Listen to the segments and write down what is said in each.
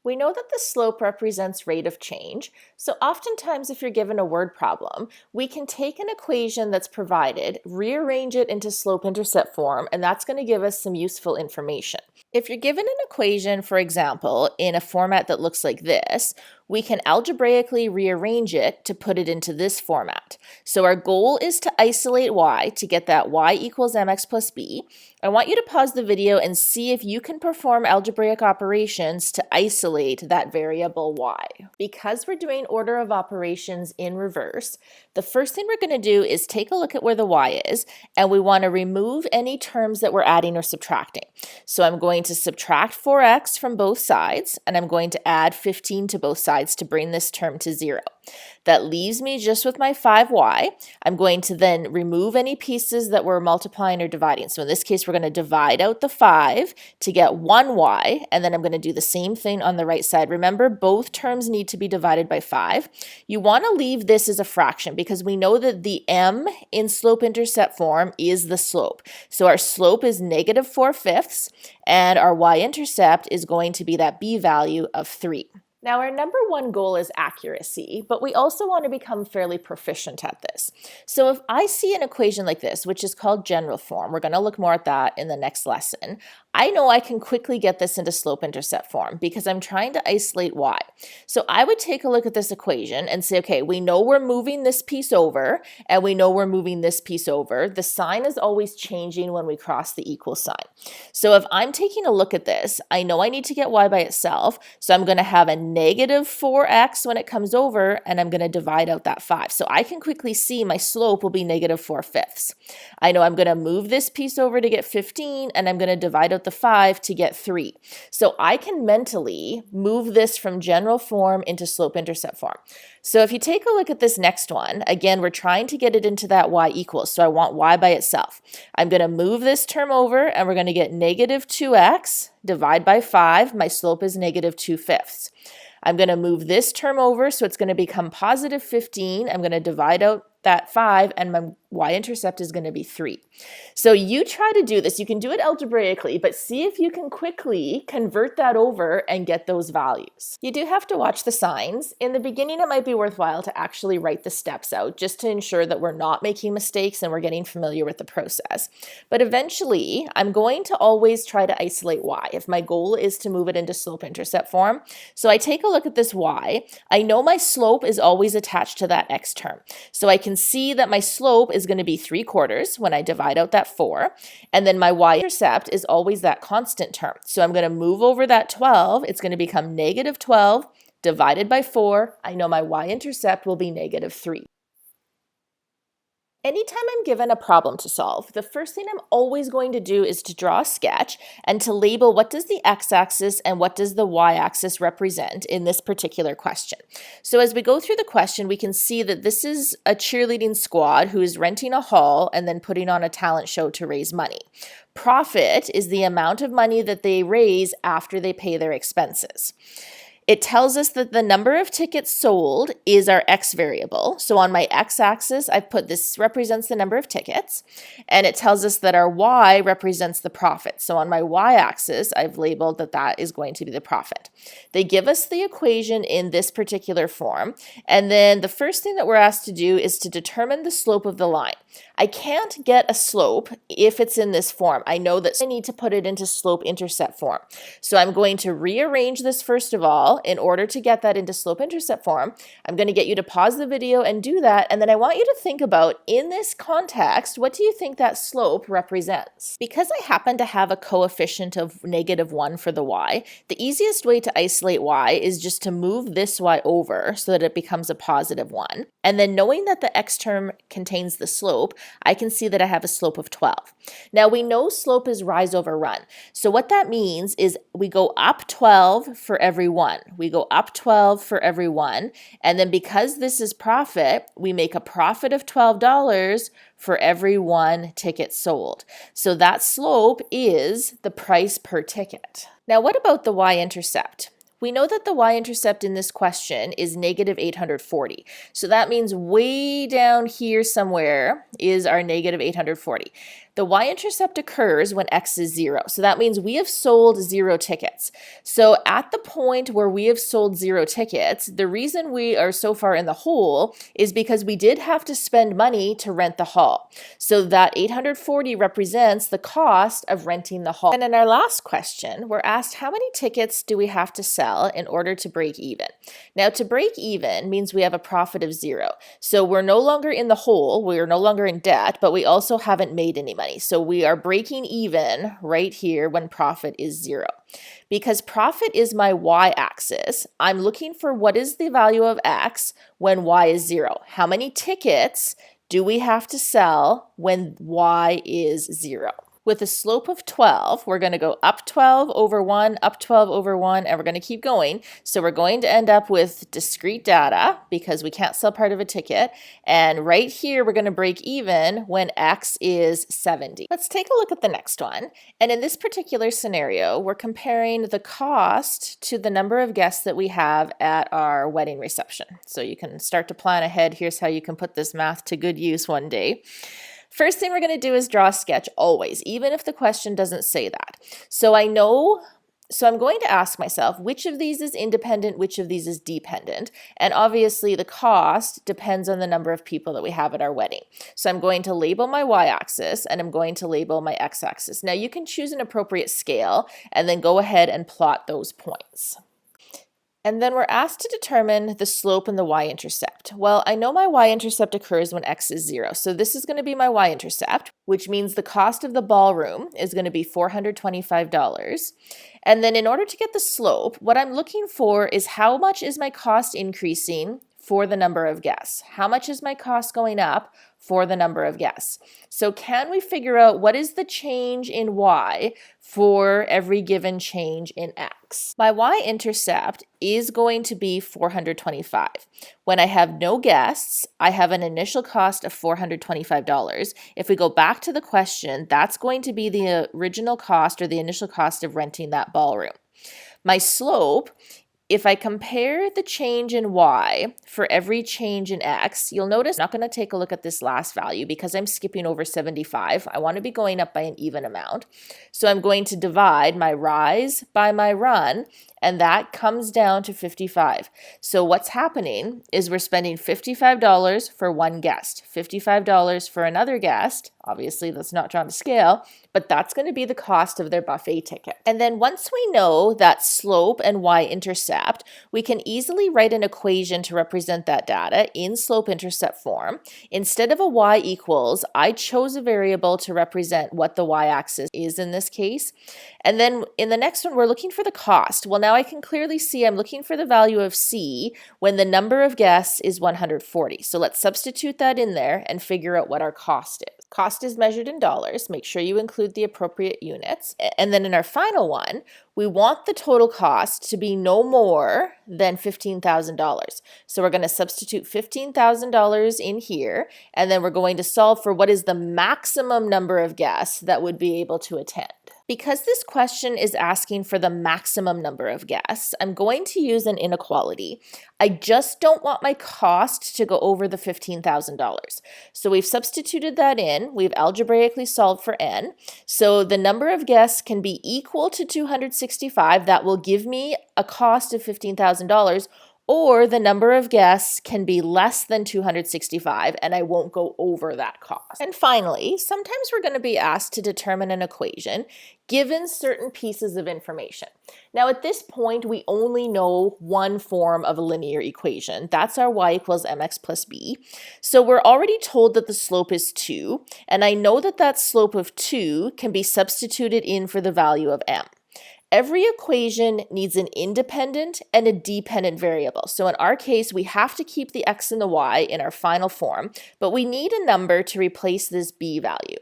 We know that the slope represents rate of change, so oftentimes if you're given a word problem, we can take an equation that's provided, rearrange it into slope-intercept form, and that's going to give us some useful information. If you're given an equation, for example, in a format that looks like this, we can algebraically rearrange it to put it into this format. So our goal is to isolate y to get that y equals mx plus b. I want you to pause the video and see if you can perform algebraic operations to isolate that variable y. Because we're doing order of operations in reverse, the first thing we're going to do is take a look at where the y is, and we want to remove any terms that we're adding or subtracting. So I'm going to subtract 4x from both sides, and I'm going to add 15 to both sides to bring this term to 0. That leaves me just with my 5y. I'm going to then remove any pieces that we're multiplying or dividing. So in this case, we're going to divide out the 5 to get 1y, and then I'm going to do the same thing on the right side. Remember, both terms need to be divided by 5. You want to leave this as a fraction because we know that the m in slope-intercept form is the slope. So our slope is negative 4/5, and our y-intercept is going to be that b value of 3. Now, our number one goal is accuracy, but we also want to become fairly proficient at this. So if I see an equation like this, which is called general form, we're going to look more at that in the next lesson, I know I can quickly get this into slope-intercept form because I'm trying to isolate y. So I would take a look at this equation and say, okay, we know we're moving this piece over, and we know we're moving this piece over. The sign is always changing when we cross the equal sign. So if I'm taking a look at this, I know I need to get y by itself, so I'm going to have a negative 4x when it comes over, and I'm going to divide out that 5. So I can quickly see my slope will be negative 4/5. I know I'm going to move this piece over to get 15, and I'm going to divide out the 5 to get 3. So I can mentally move this from general form into slope-intercept form. So if you take a look at this next one, again, we're trying to get it into that y equals, so I want y by itself. I'm going to move this term over, and we're going to get negative 2x, divide by 5, my slope is negative 2/5. I'm going to move this term over, so it's going to become positive 15. I'm going to divide out that 5, and my y-intercept is going to be 3. So you try to do this. You can do it algebraically, but see if you can quickly convert that over and get those values. You do have to watch the signs. In the beginning, it might be worthwhile to actually write the steps out just to ensure that we're not making mistakes and we're getting familiar with the process. But eventually, I'm going to always try to isolate y if my goal is to move it into slope-intercept form. So I take a look at this y. I know my slope is always attached to that x term. So I can see that my slope is going to be 3/4 when I divide out that 4, and then my y-intercept is always that constant term. So I'm going to move over that 12. It's going to become negative 12 divided by 4. I know my y-intercept will be negative 3. Anytime I'm given a problem to solve, the first thing I'm always going to do is to draw a sketch and to label what does the x-axis and what does the y-axis represent in this particular question. So as we go through the question, we can see that this is a cheerleading squad who is renting a hall and then putting on a talent show to raise money. Profit is the amount of money that they raise after they pay their expenses. It tells us that the number of tickets sold is our x variable. So on my x-axis, I've put this represents the number of tickets, and it tells us that our y represents the profit. So on my y-axis, I've labeled that that is going to be the profit. They give us the equation in this particular form, and then the first thing that we're asked to do is to determine the slope of the line. I can't get a slope if it's in this form. I know that I need to put it into slope-intercept form. So I'm going to rearrange this first of all in order to get that into slope-intercept form. I'm going to get you to pause the video and do that, and then I want you to think about, in this context, what do you think that slope represents? Because I happen to have a coefficient of -1 for the y, the easiest way to isolate y is just to move this y over so that it becomes a positive 1. And then knowing that the x term contains the slope, I can see that I have a slope of 12. Now we know slope is rise over run. So what that means is we go up 12 for every 1. We go up 12 for every 1. And then because this is profit, we make a profit of $12 for every 1 ticket sold. So that slope is the price per ticket. Now what about the y-intercept? We know that the y-intercept in this question is -840. So that means way down here somewhere is our -840. The y-intercept occurs when x is 0. So that means we have sold 0 tickets. So at the point where we have sold 0 tickets, the reason we are so far in the hole is because we did have to spend money to rent the hall. So that 840 represents the cost of renting the hall. And in our last question, we're asked how many tickets do we have to sell in order to break even? Now, to break even means we have a profit of 0. So we're no longer in the hole, we're no longer in debt, but we also haven't made any money. So we are breaking even right here when profit is 0. Because profit is my y-axis, I'm looking for what is the value of x when y is 0. How many tickets do we have to sell when y is 0? With a slope of 12, we're going to go up 12 over 1, up 12 over 1, and we're going to keep going. So we're going to end up with discrete data because we can't sell part of a ticket. And right here, we're going to break even when x is 70. Let's take a look at the next one. And in this particular scenario, we're comparing the cost to the number of guests that we have at our wedding reception. So you can start to plan ahead. Here's how you can put this math to good use one day. First thing we're going to do is draw a sketch always, even if the question doesn't say that. So I'm going to ask myself, which of these is independent, which of these is dependent? And obviously the cost depends on the number of people that we have at our wedding. So I'm going to label my y-axis and I'm going to label my x-axis. Now you can choose an appropriate scale and then go ahead and plot those points. And then we're asked to determine the slope and the y-intercept. Well, I know my y-intercept occurs when x is 0. So this is going to be my y-intercept, which means the cost of the ballroom is going to be $425. And then in order to get the slope, what I'm looking for is how much is my cost increasing for the number of guests? How much is my cost going up for the number of guests? So can we figure out what is the change in y for every given change in x? My y-intercept is going to be 425. When I have no guests, I have an initial cost of $425. If we go back to the question, that's going to be the original cost or the initial cost of renting that ballroom. My slope, if I compare the change in y for every change in x, you'll notice I'm not going to take a look at this last value because I'm skipping over 75. I want to be going up by an even amount. So I'm going to divide my rise by my run, and that comes down to 55. So what's happening is we're spending $55 for one guest, $55 for another guest. Obviously, that's not drawn to scale, but that's going to be the cost of their buffet ticket. And then once we know that slope and y-intercept, we can easily write an equation to represent that data in slope-intercept form. Instead of a y equals, I chose a variable to represent what the y-axis is in this case. And then in the next one, we're looking for the cost. Well, now I can clearly see I'm looking for the value of C when the number of guests is 140. So let's substitute that in there and figure out what our cost is. Cost is measured in dollars. Make sure you include the appropriate units. And then in our final one, we want the total cost to be no more than $15,000. So we're going to substitute $15,000 in here, and then we're going to solve for what is the maximum number of guests that would be able to attend. Because this question is asking for the maximum number of guests, I'm going to use an inequality. I just don't want my cost to go over the $15,000. So we've substituted that in. We've algebraically solved for n. So the number of guests can be equal to 265. That will give me a cost of $15,000. Or the number of guests can be less than 265, and I won't go over that cost. And finally, sometimes we're going to be asked to determine an equation given certain pieces of information. Now, at this point, we only know one form of a linear equation. That's our y equals mx plus b. So we're already told that the slope is 2, and I know that that slope of 2 can be substituted in for the value of m. Every equation needs an independent and a dependent variable. So in our case, we have to keep the x and the y in our final form, but we need a number to replace this b value.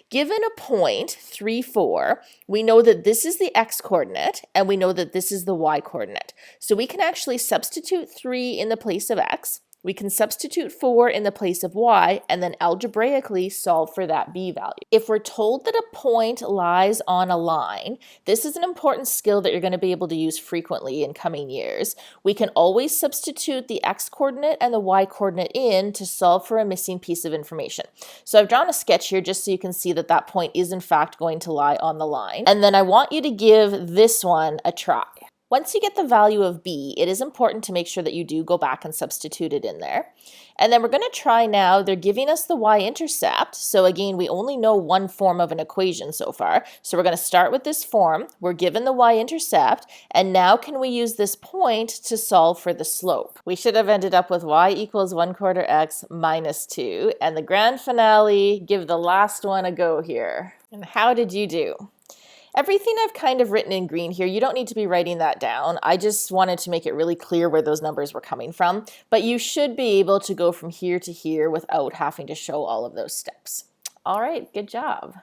Given a point, 3, 4, we know that this is the x-coordinate, and we know that this is the y-coordinate. So we can actually substitute 3 in the place of x. We can substitute 4 in the place of y and then algebraically solve for that b value. If we're told that a point lies on a line, this is an important skill that you're going to be able to use frequently in coming years. We can always substitute the x-coordinate and the y-coordinate in to solve for a missing piece of information. So I've drawn a sketch here just so you can see that that point is in fact going to lie on the line. And then I want you to give this one a try. Once you get the value of b, it is important to make sure that you do go back and substitute it in there. And then we're going to try now, they're giving us the y-intercept. So again, we only know one form of an equation so far. So we're going to start with this form. We're given the y-intercept. And now can we use this point to solve for the slope? We should have ended up with y equals 1/4 x minus 2. And the grand finale, give the last one a go here. And how did you do? Everything I've kind of written in green here, you don't need to be writing that down. I just wanted to make it really clear where those numbers were coming from. But you should be able to go from here to here without having to show all of those steps. All right, good job.